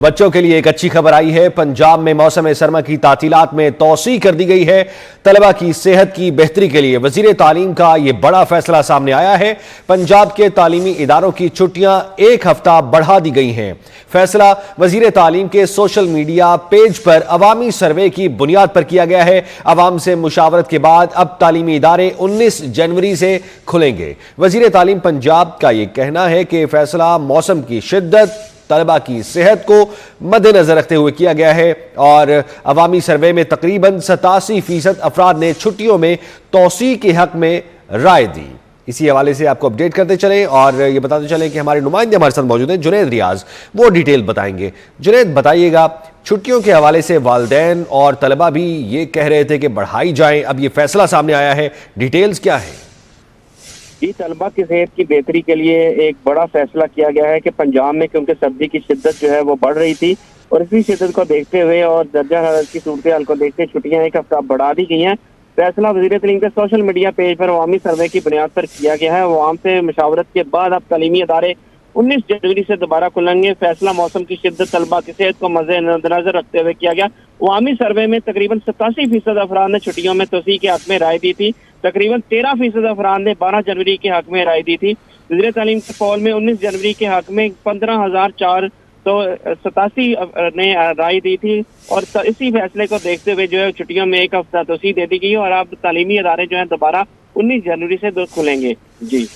बच्चों के लिए एक अच्छी खबर आई है। पंजाब में मौसम सरमा की तातीलात में तौसी कर दी गई है। तलबा की सेहत की बेहतरी के लिए वजीर तालीम का यह बड़ा फैसला सामने आया है। पंजाब के तालीमी इदारों की छुट्टियां एक हफ्ता बढ़ा दी गई हैं। फैसला वजीर तालीम के सोशल मीडिया पेज पर अवामी सर्वे की बुनियाद पर किया गया है। अवाम से मुशावरत के बाद अब तालीमी इदारे 19 जनवरी से खुलेंगे। वजीर तालीम पंजाब का यह कहना है कि फैसला मौसम की शिद्दत, तलबा की सेहत को मद्देनजर रखते हुए किया गया है और अवामी सर्वे में तकरीबन 87% अफराद ने छुट्टियों में तौसी के हक में राय दी। इसी हवाले से आपको अपडेट करते चलें और ये बताते चलें कि हमारे नुमाइंदे हमारे साथ मौजूद हैं, जुनैद रियाज, वो डिटेल बताएंगे। जुनैद, बताइएगा, छुट्टियों के हवाले से वालिदैन और तलबा भी ये कह रहे थे कि बढ़ाई जाए, अब ये फैसला सामने आया है, डिटेल्स क्या है? जी, तलबा की सेहत की बेहतरी के लिए एक बड़ा फैसला किया गया है कि पंजाब में क्योंकि सर्दी की शिद्दत जो है वो बढ़ रही थी और इसी शिद्दत को देखते हुए और दर्जा हरारत की सूरत हाल को देखते छुट्टियां एक हफ्ता बढ़ा दी गई हैं। फैसला वज़ीर तालीम के सोशल मीडिया पेज पर अवामी सर्वे की बुनियाद पर किया गया है। अवाम से मुशावरत के बाद अब तालीमी अदारे 19 जनवरी से दोबारा खुलेंगे। फैसला मौसम की शिद्दत, तलबा की सेहत को मद्देनजर रखते हुए किया गया। अवामी सर्वे में तकरीबन 87% अफराद ने छुट्टियों में तोसी के हक में राय दी थी। तकरीबन 13% अफराद ने 12 जनवरी के हक में राय दी थी। वज़ीर तालीम के कॉल में 19 जनवरी के हक में 15,487 ने राय दी थी और इसी फैसले को देखते हुए जो है छुट्टियों में एक हफ्ता तोसी दे दी गई और अब तालीमी अदारे जो है दोबारा 19 जनवरी से खुलेंगे। जी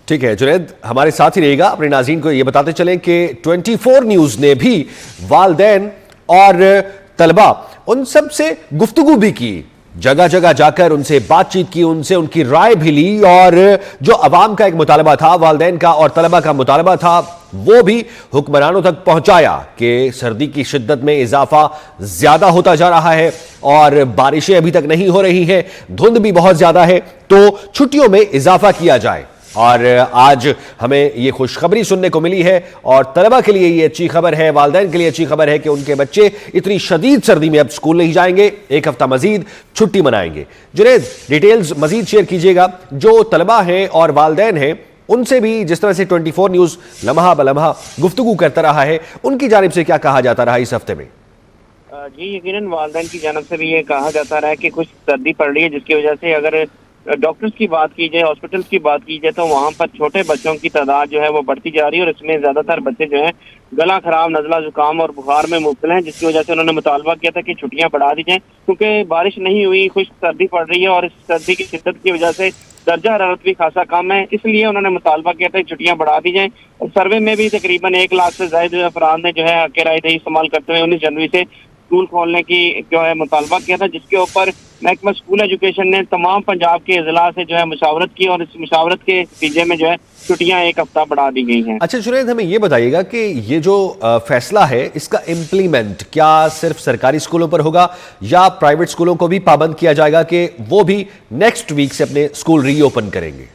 ठीक है जुनैद, हमारे साथ ही रहेगा। अपने नाज़रीन को ये बताते चलें कि 24 न्यूज़ ने भी वालिदैन और तलबा उन सब से गुफ्तगू भी की, जगह जगह जाकर उनसे बातचीत की, उनसे उनकी राय भी ली और जो अवाम का एक मुतालबा था, वालिदैन का और तलबा का मुतालबा था, वो भी हुक्मरानों तक पहुंचाया कि सर्दी की शिद्दत में इजाफा ज्यादा होता जा रहा है और बारिशें अभी तक नहीं हो रही हैं, धुंध भी बहुत ज्यादा है, तो छुट्टियों में इजाफा किया जाए। और आज हमें ये खुशखबरी सुनने को मिली है और तलबा के लिए ये अच्छी खबर है, वालिदैन के लिए अच्छी खबर है कि उनके बच्चे इतनी शदीद सर्दी में अब स्कूल नहीं जाएंगे, एक हफ्ता मजीद छुट्टी मनाएंगे। जुनैद, डिटेल्स मजीद शेयर कीजिएगा। जो तलबा हैं और वालिदैन हैं उनसे भी जिस तरह से 24 न्यूज़ लम्हा बलम्हा गुफ्तगू करता रहा है, उनकी जानिब से क्या कहा जाता रहा इस हफ्ते में? जी, यकीनन वालिदैन की जानिब से भी ये कहा जाता रहा है कि कुछ सर्दी पड़ रही है, जिसकी वजह से अगर डॉक्टर्स की बात की जाए, हॉस्पिटल्स की बात की जाए, तो वहाँ पर छोटे बच्चों की तादाद जो है वो बढ़ती जा रही है और इसमें ज्यादातर बच्चे जो है गला खराब, नजला, जुकाम और बुखार में मुब्तला हैं, जिसकी वजह से उन्होंने मुतालबा किया था कि छुट्टियां बढ़ा दी जाएं क्योंकि बारिश नहीं हुई, खुश्क सर्दी पड़ रही है और इस सर्दी की शिद्दत की वजह से दर्जा हरारत भी खासा कम है, इसलिए उन्होंने मुतालबा किया था कि छुट्टियां बढ़ा दी जाएं। और सर्वे में भी तकरीबन 1 लाख से ज्यादा अफराद ने जो है हक राय दही इस्तेमाल करते हुए 19 जनवरी से स्कूल खोलने की जो है मुतालबा किया था, जिसके ऊपर महकमा स्कूल एजुकेशन ने तमाम पंजाब के अजला से जो है मुशावरत की और इस मुशावरत के नतीजे में जो है छुट्टियां एक हफ्ता बढ़ा दी गई हैं। अच्छा जुनैद, हमें ये बताइएगा कि ये जो फैसला है इसका इम्प्लीमेंट क्या सिर्फ सरकारी स्कूलों पर होगा या प्राइवेट स्कूलों को भी पाबंद किया जाएगा कि वो भी नेक्स्ट वीक से अपने स्कूल रीओपन करेंगे?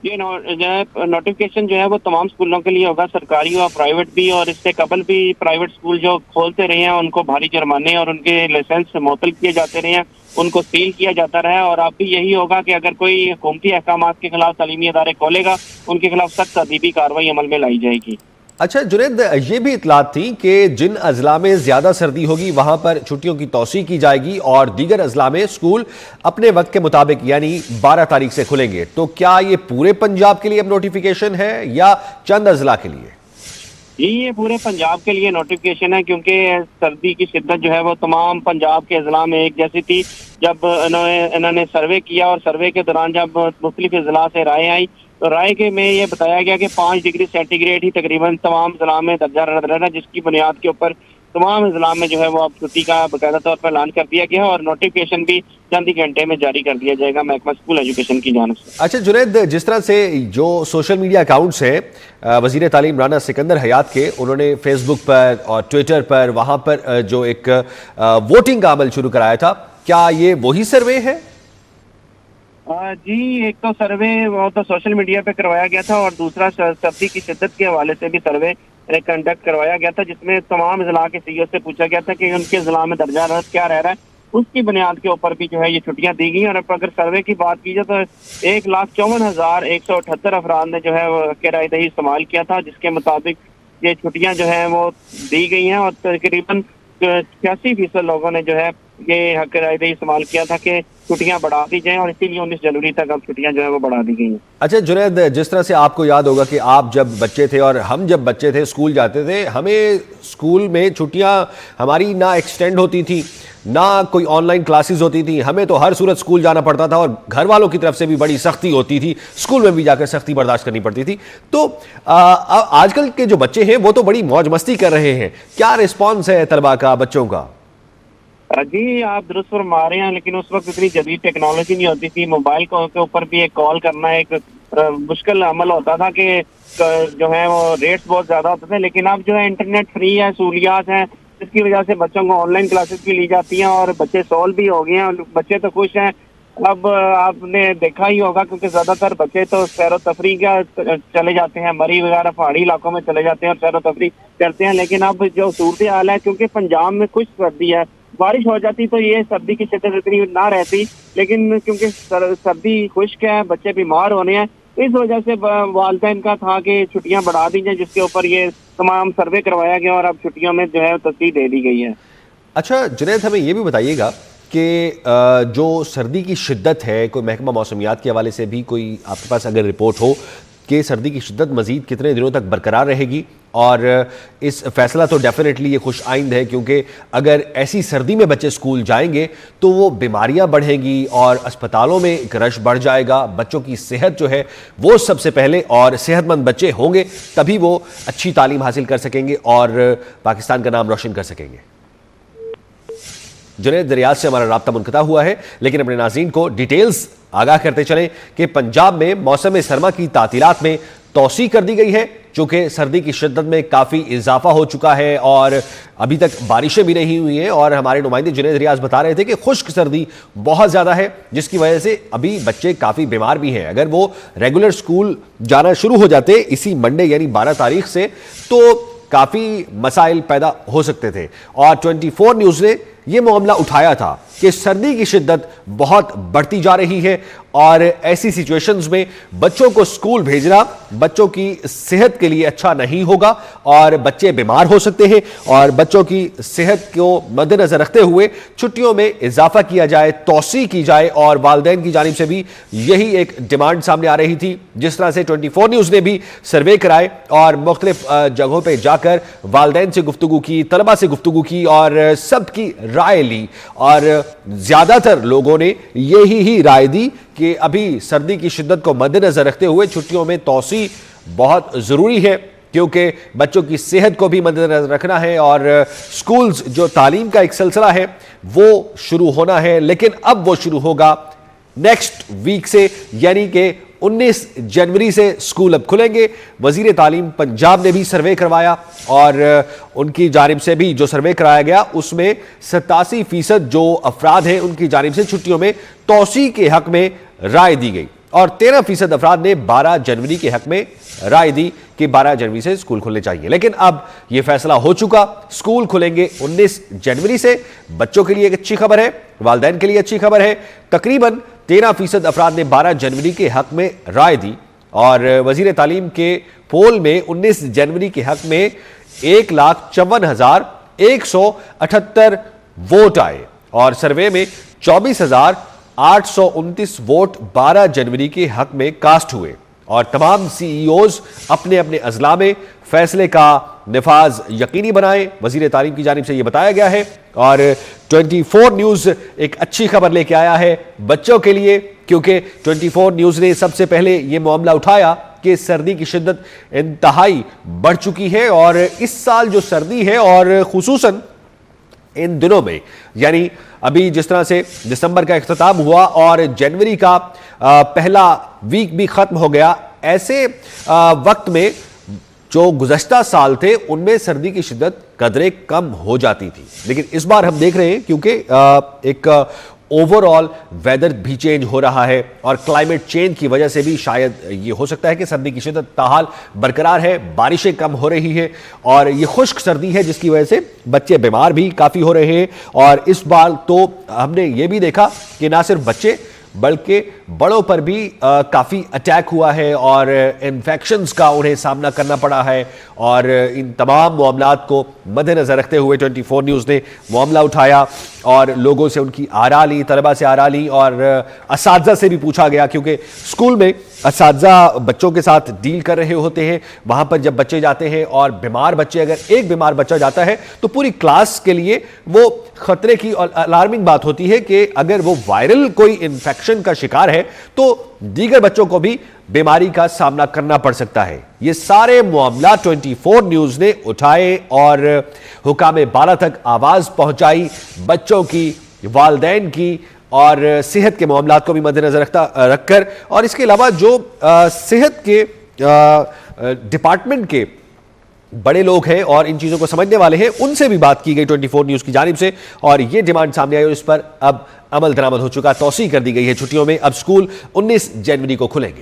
ये नोटिफिकेशन जो है वो तमाम स्कूलों के लिए होगा, सरकारी और प्राइवेट भी, और इससे कबल भी प्राइवेट स्कूल जो खोलते रहे हैं उनको भारी जुर्माने और उनके लाइसेंस मुअत्तल किए जाते रहे हैं, उनको सील किया जाता रहा है। और अब भी यही होगा कि अगर कोई हुकूमती अहकाम के खिलाफ तालीमी अदारे खोलेगा, उनके खिलाफ सख्त अदीबी कार्रवाई अमल में लाई जाएगी। अच्छा जुनैद, ये भी इतलात थी कि जिन अजला में ज्यादा सर्दी होगी वहां पर छुट्टियों की तौसी की जाएगी और दीगर अजला में स्कूल अपने वक्त के मुताबिक यानी 12 तारीख से खुलेंगे। तो क्या ये पूरे पंजाब के लिए अब नोटिफिकेशन है या चंद अजला के लिए? ये पूरे पंजाब के लिए नोटिफिकेशन है क्योंकि सर्दी की शिद्दत जो है वो तमाम पंजाब के अजला में एक जैसी थी। जब इन्होंने सर्वे किया और सर्वे के दौरान जब मुख्तलिफ अजला से राय आई तो राय के में ये बताया गया कि 5 डिग्री सेंटीग्रेड ही तकरीबन तमाम अजला में दर्जा रहा, जिसकी बुनियाद के ऊपर तमाम अजला में जो है वो अब छुट्टी का बाकायदा तौर पर ऐलान कर दिया गया है और नोटिफिकेशन भी चंद ही घंटे में जारी कर दिया जाएगा महकमा स्कूल एजुकेशन की जानिब से। अच्छा जुनैद, जिस तरह से जो सोशल मीडिया अकाउंट्स हैं वजीर तालीम राना सिकंदर हयात के, उन्होंने फेसबुक पर और ट्विटर पर वहाँ पर जो एक वोटिंग का अमल शुरू कराया था, क्या ये वही सर्वे है? जी, एक तो सर्वे वो तो सोशल मीडिया पे करवाया गया था और दूसरा सर्दी की शिद्दत के हवाले से भी सर्वे कंडक्ट करवाया गया था, जिसमें तमाम जिला के सीईओ से पूछा गया था कि उनके जिला में दर्जा हरारत क्या रह रहा है, उसकी बुनियाद के ऊपर भी जो है ये छुट्टियां दी गई। और अगर सर्वे की बात की जाए तो 1,54,178 अफराद ने जो है किराए दही इस्तेमाल किया था, जिसके मुताबिक ये छुट्टियां जो है वो दी गई हैं और तकरीबन 86% लोगों ने जो है ये हक राय इस्तेमाल किया था कि छुट्टियां बढ़ा दी जाएं और इसीलिए 19 जनवरी तक अब छुट्टियां जो है वो बढ़ा दी गई हैं। अच्छा जुनैद, जिस तरह से आपको याद होगा कि आप जब बच्चे थे और हम जब बच्चे थे स्कूल जाते थे, हमें स्कूल में छुट्टियां हमारी ना एक्सटेंड होती थी ना कोई ऑनलाइन क्लासेस होती थी, हमें तो हर सूरत स्कूल जाना पड़ता था और घर वालों की तरफ से भी बड़ी सख्ती होती थी, स्कूल में भी जाकर सख्ती बर्दाश्त करनी पड़ती थी। तो आजकल के जो बच्चे हैं वो तो बड़ी मौज मस्ती कर रहे हैं, क्या रिस्पॉन्स है तलबा का, बच्चों का? जी आप दुरुस्त फरमा रहे हैं, लेकिन उस वक्त इतनी जदीद टेक्नोलॉजी नहीं होती थी। मोबाइल के ऊपर भी एक कॉल करना एक मुश्किल अमल होता था कि जो है वो रेट्स बहुत ज्यादा होते थे। लेकिन अब जो है इंटरनेट फ्री है, सहूलियात हैं, जिसकी वजह से बच्चों को ऑनलाइन क्लासेस भी ली जाती हैं और बच्चे सॉल्व भी हो गए हैं, बच्चे तो खुश हैं। अब आपने देखा ही होगा क्योंकि ज्यादातर बच्चे तो सैर व तफरी का चले जाते हैं, मरी वगैरह पहाड़ी इलाकों में चले जाते हैं और सैर व तफरी करते हैं। लेकिन अब जो सूरत हाल है, क्योंकि पंजाब में खुश सर्दी है, बारिश हो जाती तो ये सर्दी की शिद्दत इतनी ना रहती, लेकिन क्योंकि सर्दी खुश्क है, बच्चे बीमार होने हैं, इस वजह से वालिदैन का था कि छुट्टियां बढ़ा दी जाए, जिसके ऊपर ये तमाम सर्वे करवाया गया और अब छुट्टियों में जो है तस्दीक दे दी गई है। अच्छा जुनैद, हमें ये भी बताइएगा कि जो सर्दी की शिद्दत है, कोई महकमा मौसमियात के हवाले से भी कोई आपके पास अगर रिपोर्ट हो कि सर्दी की शिद्दत मज़ीद कितने दिनों तक बरकरार रहेगी? और इस फैसला तो डेफिनेटली ये खुश आइंद है, क्योंकि अगर ऐसी सर्दी में बच्चे स्कूल जाएंगे तो वो बीमारियां बढ़ेंगी और अस्पतालों में एक रश बढ़ जाएगा। बच्चों की सेहत जो है वो सबसे पहले, और सेहतमंद बच्चे होंगे तभी वो अच्छी तालीम हासिल कर सकेंगे और पाकिस्तान का नाम रोशन कर सकेंगे। जुनैद, रियाद से हमारा राब्ता मुनक़ता हुआ है, लेकिन अपने नाज़रीन को डिटेल्स आगाह करते चलें कि पंजाब में मौसम सरमा की तातीलात में तौसी कर दी गई है, चूंकि सर्दी की शिद्दत में काफ़ी इजाफा हो चुका है और अभी तक बारिशें भी नहीं हुई हैं। और हमारे नुमाइंदे जुनैद रियाज बता रहे थे कि खुश्क सर्दी बहुत ज़्यादा है, जिसकी वजह से अभी बच्चे काफ़ी बीमार भी हैं। अगर वो रेगुलर स्कूल जाना शुरू हो जाते इसी मंडे यानी 12 तारीख से, तो काफ़ी मसाइल पैदा हो सकते थे। और 24 न्यूज़ ने यह मामला उठाया था कि सर्दी की शिद्दत बहुत बढ़ती जा रही है और ऐसी सिचुएशंस में बच्चों को स्कूल भेजना बच्चों की सेहत के लिए अच्छा नहीं होगा और बच्चे बीमार हो सकते हैं। और बच्चों की सेहत को मद्देनजर रखते हुए छुट्टियों में इजाफा किया जाए, तौसी की जाए, और वालिदैन की जानिब से भी यही एक डिमांड सामने आ रही थी। जिस तरह से 24 न्यूज़ ने भी सर्वे कराए और मुख्तलिफ जगहों पर जाकर वालिदैन से गुफ्तगू की, तलबा से गुफ्तगू की और सबकी राय ली, और ज्यादातर लोगों ने यही ही राय दी कि अभी सर्दी की शिद्दत को मद्देनजर रखते हुए छुट्टियों में तौसी बहुत जरूरी है, क्योंकि बच्चों की सेहत को भी मद्देनजर रखना है और स्कूल्स जो तालीम का एक सिलसिला है वो शुरू होना है। लेकिन अब वो शुरू होगा नेक्स्ट वीक से, यानी कि 19 जनवरी से स्कूल अब खुलेंगे। वजीर तालीम पंजाब ने भी सर्वे करवाया और उनकी जानिब से भी जो सर्वे कराया गया उसमें 87% जो अफराद हैं उनकी जानिब से छुट्टियों में तौसी के हक में राय दी गई और 13% अफराद ने 12 जनवरी के हक में राय दी कि 12 जनवरी से स्कूल खुलने चाहिए। लेकिन अब यह फैसला हो चुका, स्कूल खुलेंगे 19 जनवरी से। बच्चों के लिए एक अच्छी खबर है, वालिदैन के लिए अच्छी खबर है। तकरीबन 13% अफराद ने 12 जनवरी के हक में राय दी और वजीर तालीम के पोल में 19 जनवरी के हक में 1,54,178 वोट आए और सर्वे में 24,829 वोट 12 जनवरी के हक में कास्ट हुए और तमाम सीईओज अपने अपने अजला में फैसले का निफाज यकीनी बनाए, वजीर तालीम की जानिब से यह बताया गया है। और 24 न्यूज़ एक अच्छी खबर लेके आया है बच्चों के लिए, क्योंकि 24 न्यूज़ ने सबसे पहले यह मामला उठाया कि सर्दी की शिद्दत इंतहाई बढ़ चुकी है और इस साल जो सर्दी है और खुसूसन इन दिनों में, यानी अभी जिस तरह से दिसंबर का इख्तिताम हुआ और जनवरी का पहला वीक भी खत्म हो गया, ऐसे वक्त में जो गुज़श्ता साल थे उनमें सर्दी की शिद्दत कदरे कम हो जाती थी। लेकिन इस बार हम देख रहे हैं क्योंकि एक ओवरऑल वेदर भी चेंज हो रहा है और क्लाइमेट चेंज की वजह से भी शायद ये हो सकता है कि सर्दी की शिद्दत ताहाल बरकरार है, बारिशें कम हो रही है और ये खुश्क सर्दी है जिसकी वजह से बच्चे बीमार भी काफ़ी हो रहे हैं। और इस बार तो हमने ये भी देखा कि ना सिर्फ बच्चे बल्कि बड़ों पर भी काफ़ी अटैक हुआ है और इन्फेक्शंस का उन्हें सामना करना पड़ा है। और इन तमाम मामलात को मद्देनज़र रखते हुए 24 न्यूज़ ने मामला उठाया और लोगों से उनकी आरा ली, तलबा से आरा ली और असातिज़ा से भी पूछा गया, क्योंकि स्कूल में असातिज़ा बच्चों के साथ डील कर रहे होते हैं। वहाँ पर जब बच्चे जाते हैं और बीमार बच्चे, अगर एक बीमार बच्चा जाता है तो पूरी क्लास के लिए वो खतरे की और अलार्मिंग बात होती है कि अगर वो वायरल कोई इन्फेक्शन का शिकार है तो दीगर बच्चों को भी बीमारी का सामना करना पड़ सकता है। ये सारे मामला 24 न्यूज़ ने उठाए और हुकाम बाला तक आवाज़ पहुंचाई, बच्चों की, वालिदैन की और सेहत के मामलात को भी मद्देनजर रखकर। और इसके अलावा जो सेहत के डिपार्टमेंट के बड़े लोग हैं और इन चीज़ों को समझने वाले हैं, उनसे भी बात की गई 24 न्यूज़ की जानिब से और ये डिमांड सामने आई और इस पर अब अमल दरामद हो चुका, तौसीह कर दी गई है। छुट्टियों में अब स्कूल 19 जनवरी को खुलेंगे।